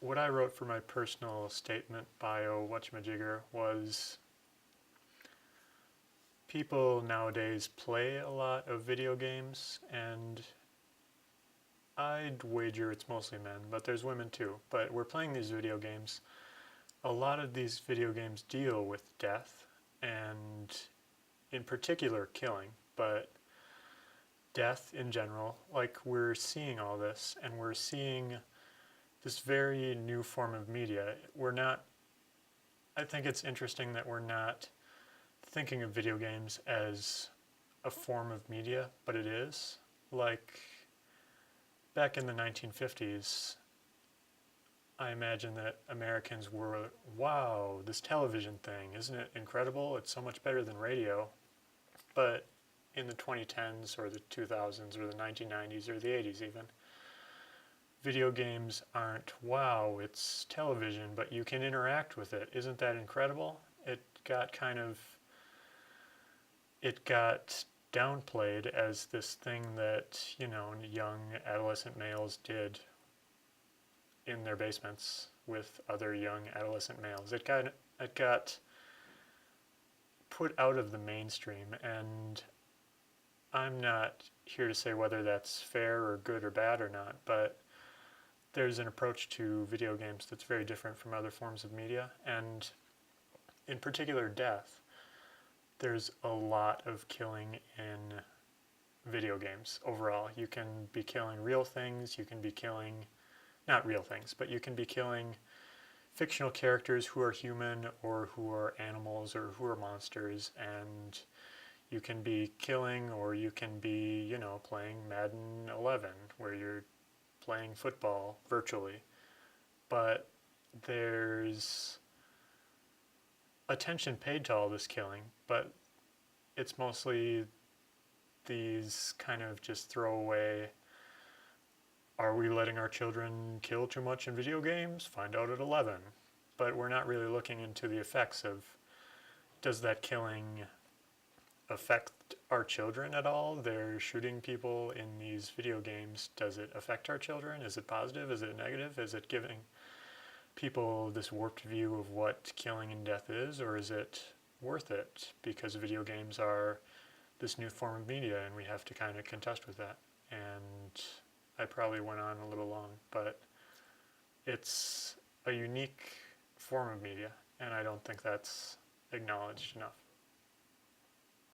what I wrote for my personal statement bio whatchamajigger was people nowadays play a lot of video games, and I'd wager it's mostly men, but there's women too. But we're playing these video games. A lot of these video games deal with death, and in particular killing, but death in general. Like, we're seeing all this, and we're seeing this very new form of media. We're not, I think it's interesting that we're not thinking of video games as a form of media, but it is. Like, back in the 1950s, I imagine that Americans were, wow, this television thing, isn't it incredible? It's so much better than radio. But in the 2010s or the 2000s or the 1990s or the 80s even, video games aren't, wow, it's television, but you can interact with it. Isn't that incredible? It got downplayed as this thing that, young adolescent males did in their basements with other young adolescent males. It got put out of the mainstream, and I'm not here to say whether that's fair or good or bad or not, but there's an approach to video games that's very different from other forms of media, and in particular death. There's a lot of killing in video games overall. You can be killing real things, you can be killing, not real things, but you can be killing fictional characters who are human or who are animals or who are monsters, and you can be killing, or you can be, playing Madden 11 where you're playing football virtually. But there's attention paid to all this killing, but it's mostly these kind of just throwaway, are we letting our children kill too much in video games? Find out at 11. But we're not really looking into the effects of, does that killing affect our children at all? They're shooting people in these video games. Does it affect our children? Is it positive? Is it negative? Is it giving people this warped view of what killing and death is, or is it worth it because video games are this new form of media and we have to kind of contest with that? And I probably went on a little long, but it's a unique form of media, and I don't think that's acknowledged enough.